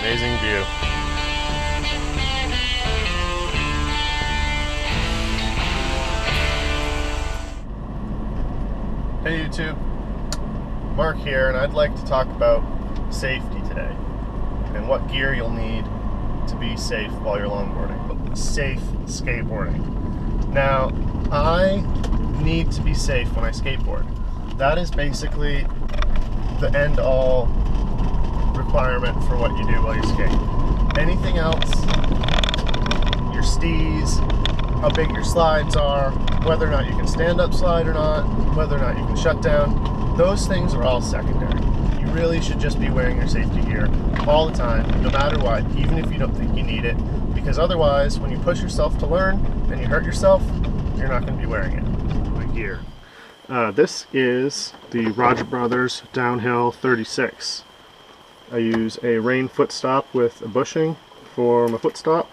amazing view. Hey YouTube, Mark here, and I'd like to talk about safety today and what gear you'll need to be safe while you're longboarding. Safe skateboarding. Now, I need to be safe when I skateboard. That is basically the end-all requirement for what you do while you skate. Anything else, your stees, how big your slides are, whether or not you can stand up slide or not, whether or not you can shut down, those things are all secondary. You really should just be wearing your safety gear all the time, no matter what, even if you don't think you need it, because otherwise, when you push yourself to learn and you hurt yourself, you're not going to be wearing it. My gear. This is the Roger Brothers Downhill 36. I use a rain foot stop with a bushing for my foot stop.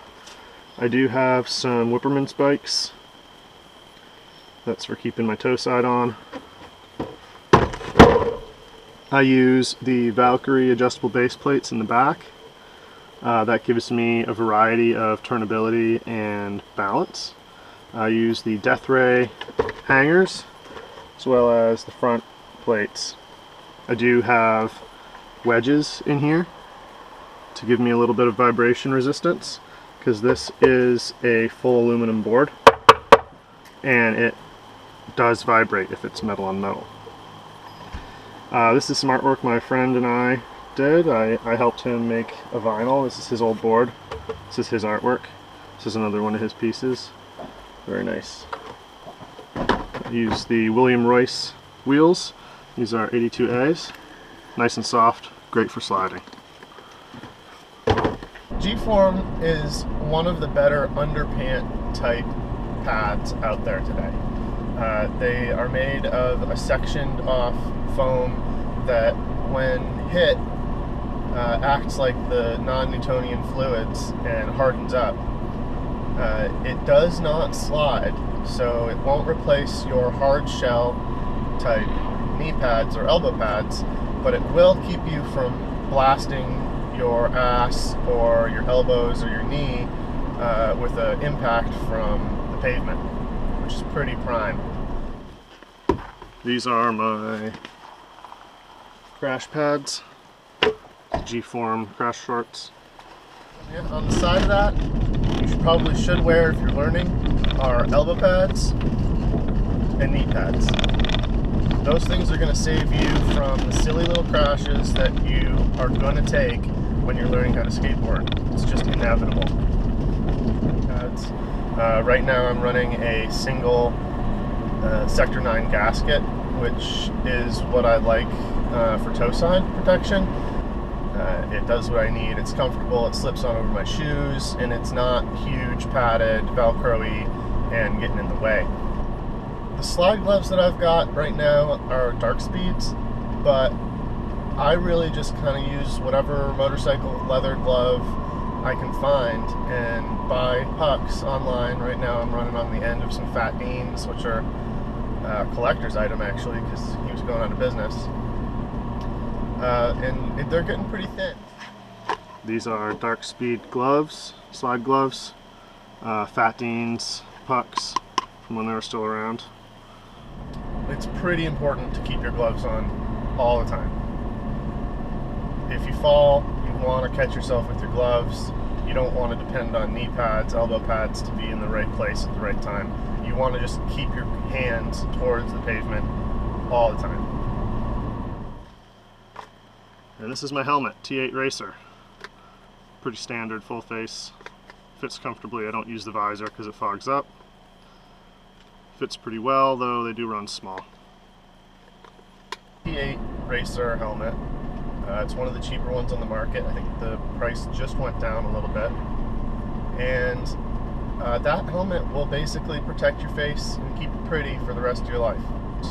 I do have some Whipperman spikes. That's for keeping my toe side on. I use the Valkyrie adjustable base plates in the back. That gives me a variety of turnability and balance. I use the Death Ray hangers as well as the front plates. I do have wedges in here to give me a little bit of vibration resistance, because this is a full aluminum board and it does vibrate if it's metal on metal. This is some artwork my friend and I did. I helped him make a vinyl. This is his old board. This is his artwork. This is another one of his pieces. Very nice. I use the William Royce wheels. These are 82As. Nice and soft, great for sliding. GForm is one of the better underpant type pads out there today. They are made of a sectioned off foam that when hit acts like the non-Newtonian fluids and hardens up. It does not slide, so it won't replace your hard shell type knee pads or elbow pads, but it will keep you from blasting your ass or your elbows or your knee with an impact from the pavement, which is pretty prime. These are my crash pads, GForm crash shorts. Yeah, on the side of that, you probably should wear if you're learning, are elbow pads and knee pads. Those things are going to save you from the silly little crashes that you are going to take when you're learning how to skateboard. It's just inevitable. Right now I'm running a single Sector 9 gasket, which is what I like for toe side protection. It does what I need. It's comfortable, it slips on over my shoes, and it's not huge, padded, Velcro-y, and getting in the way. The slide gloves that I've got right now are dark speeds, but I really just kind of use whatever motorcycle leather glove I can find and buy pucks online. Right now I'm running on the end of some Fat Deans, which are a collector's item actually, because he was going out of business. And they're getting pretty thin. These are dark speed gloves, slide gloves, Fat Deans pucks from when they were still around. It's pretty important to keep your gloves on all the time. If you fall, you want to catch yourself with your gloves. You don't want to depend on knee pads, elbow pads to be in the right place at the right time. You want to just keep your hands towards the pavement all the time. And this is my helmet, T8 Racer. Pretty standard, full face. Fits comfortably. I don't use the visor because it fogs up. Fits pretty well, though they do run small. T8 Racer helmet. It's one of the cheaper ones on the market. I think the price just went down a little bit. And that helmet will basically protect your face and keep it pretty for the rest of your life.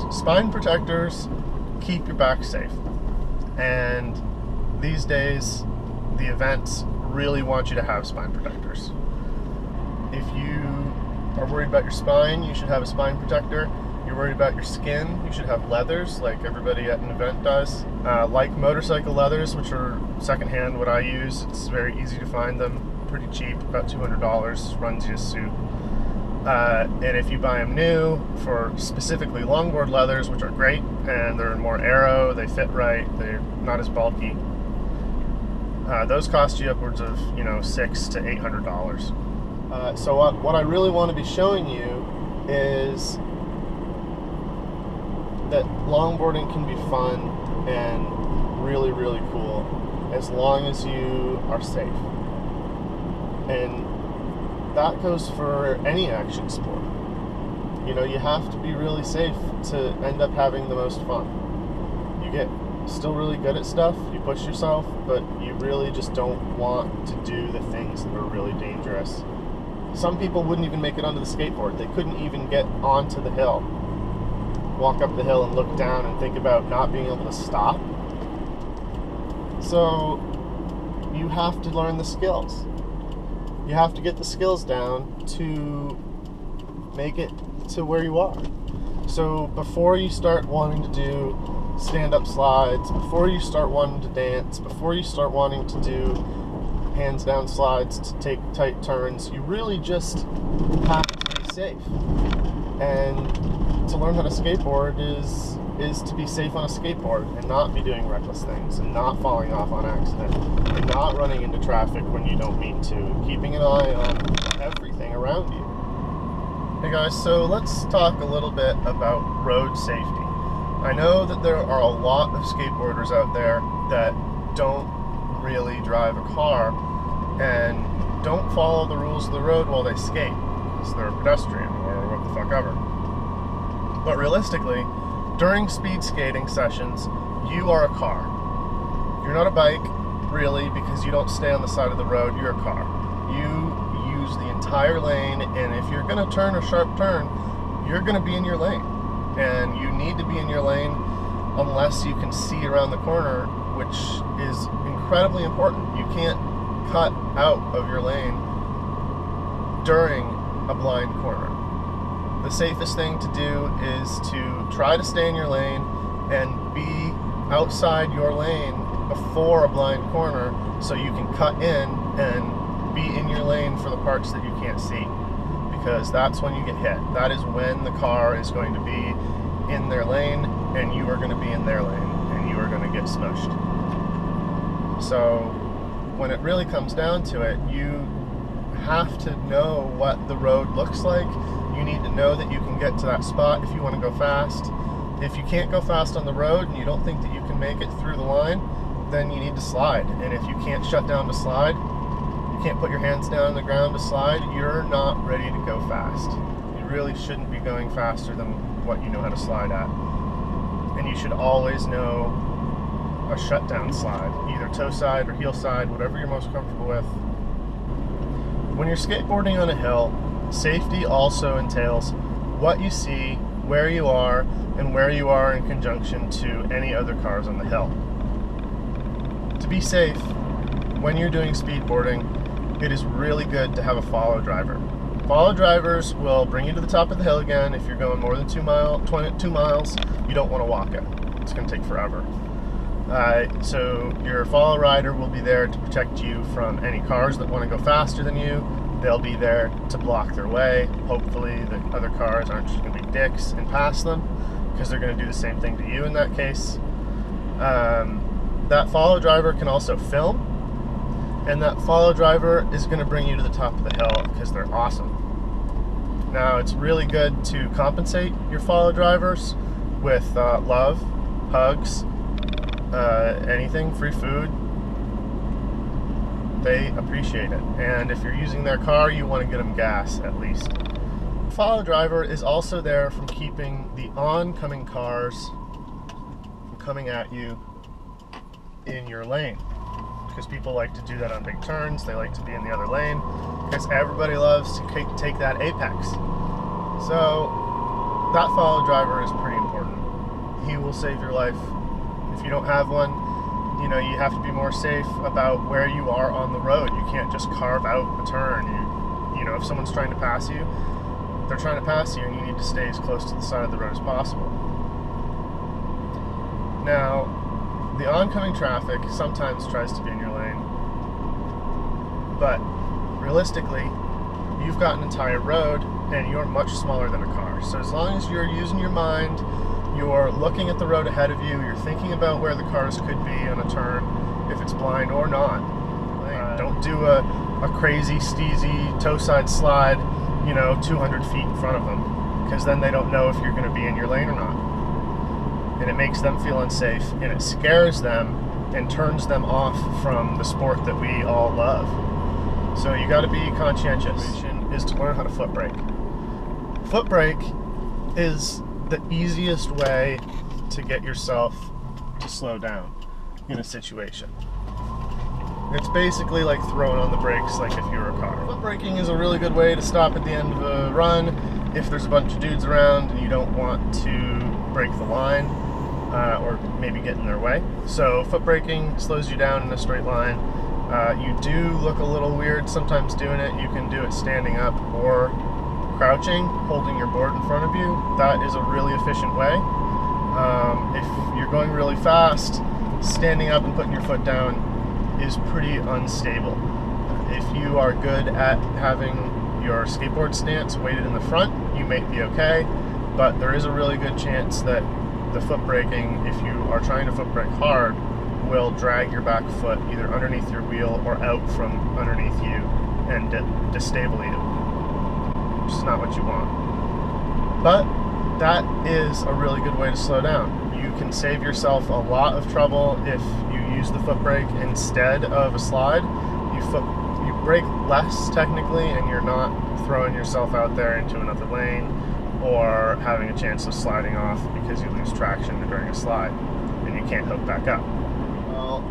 Spine protectors keep your back safe. And these days, the events really want you to have spine protectors. If you are worried about your spine, you should have a spine protector. you're worried about your skin, you should have leathers like everybody at an event does. Like motorcycle leathers, which are secondhand, what I use. It's very easy to find them, pretty cheap, about $200, runs you a suit. And if you buy them new for specifically longboard leathers, which are great, and they're more aero, they fit right, they're not as bulky, those cost you upwards of $600 to $800. So what I really want to be showing you is that longboarding can be fun and really, really cool as long as you are safe. And that goes for any action sport. You have to be really safe to end up having the most fun. You get still really good at stuff, you push yourself, but you really just don't want to do the things that are really dangerous. Some people wouldn't even make it onto the skateboard. They couldn't even get onto the hill. Walk up the hill and look down and think about not being able to stop. So you have to learn the skills. You have to get the skills down to make it to where you are. So before you start wanting to do stand-up slides, before you start wanting to dance, before you start wanting to do hands down slides to take tight turns, you really just have to be safe. And to learn how to skateboard is to be safe on a skateboard and not be doing reckless things and not falling off on accident and not running into traffic when you don't mean to, and keeping an eye on everything around you. Hey guys, so let's talk a little bit about road safety. I know that there are a lot of skateboarders out there that don't really drive a car and don't follow the rules of the road while they skate because they're a pedestrian or what the fuck ever. But realistically, during speed skating sessions, you are a car. You're not a bike, really, because you don't stay on the side of the road. You're a car. You use the entire lane, and if you're going to turn a sharp turn, you're going to be in your lane. And you need to be in your lane unless you can see around the corner, which is incredibly important. You can't cut out of your lane during a blind corner. The safest thing to do is to try to stay in your lane and be outside your lane before a blind corner so you can cut in and be in your lane for the parts that you can't see, because that's when you get hit. That is when the car is going to be in their lane and you are going to be in their lane and you are going to get smushed. So when it really comes down to it, you have to know what the road looks like. You need to know that you can get to that spot if you want to go fast. If you can't go fast on the road and you don't think that you can make it through the line, then you need to slide. And if you can't shut down to slide, you can't put your hands down on the ground to slide, you're not ready to go fast. You really shouldn't be going faster than what you know how to slide at. And you should always know a shutdown slide, either toe side or heel side, whatever you're most comfortable with. When you're skateboarding on a hill, safety also entails what you see, where you are, and where you are in conjunction to any other cars on the hill. To be safe, when you're doing speedboarding, it is really good to have a follow driver. Follow drivers will bring you to the top of the hill again. If you're going more than 2 miles, you don't want to walk it. It's going to take forever. So your follow rider will be there to protect you from any cars that want to go faster than you. They'll be there to block their way. Hopefully the other cars aren't just going to be dicks and pass them, because they're going to do the same thing to you in that case. That follow driver can also film, and that follow driver is going to bring you to the top of the hill because they're awesome. Now, it's really good to compensate your follow drivers with love, hugs, anything, free food. They appreciate it. And if you're using their car, you want to get them gas at least. The follow driver is also there from keeping the oncoming cars from coming at you in your lane, because people like to do that on big turns. They like to be in the other lane because everybody loves to take that apex. So that follow driver is pretty important. He will save your life. If you don't have one, you have to be more safe about where you are on the road. You can't just carve out a turn. If someone's trying to pass you, they're trying to pass you, and you need to stay as close to the side of the road as possible. Now, the oncoming traffic sometimes tries to be in your lane, but realistically, you've got an entire road and you're much smaller than a car. So as long as you're using your mind, you're looking at the road ahead of you, you're thinking about where the cars could be on a turn, if it's blind or not. Don't do a crazy, steezy toe side slide, 200 feet in front of them, because then they don't know if you're going to be in your lane or not. And it makes them feel unsafe, and it scares them and turns them off from the sport that we all love. So you got to be conscientious. Is to learn how to foot brake. Foot brake is the easiest way to get yourself to slow down in a situation. It's basically like throwing on the brakes like if you were a car. Foot braking is a really good way to stop at the end of a run if there's a bunch of dudes around and you don't want to break the line or maybe get in their way. So foot braking slows you down in a straight line. You do look a little weird sometimes doing it. You can do it standing up or crouching, holding your board in front of you. That is a really efficient way. If you're going really fast, standing up and putting your foot down is pretty unstable. If you are good at having your skateboard stance weighted in the front, you may be okay, but there is a really good chance that the foot braking, if you are trying to foot brake hard, will drag your back foot either underneath your wheel or out from underneath you and destabilize you, which is not what you want. But that is a really good way to slow down. You can save yourself a lot of trouble if you use the foot brake instead of a slide. You brake less technically, and you're not throwing yourself out there into another lane or having a chance of sliding off because you lose traction during a slide and you can't hook back up. Well,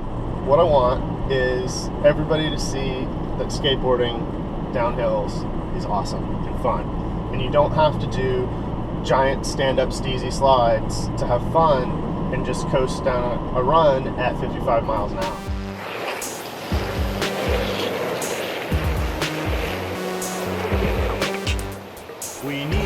what I want is everybody to see that skateboarding downhills is awesome and fun, and you don't have to do giant stand-up steezy slides to have fun and just coast down a run at 55 miles an hour. We need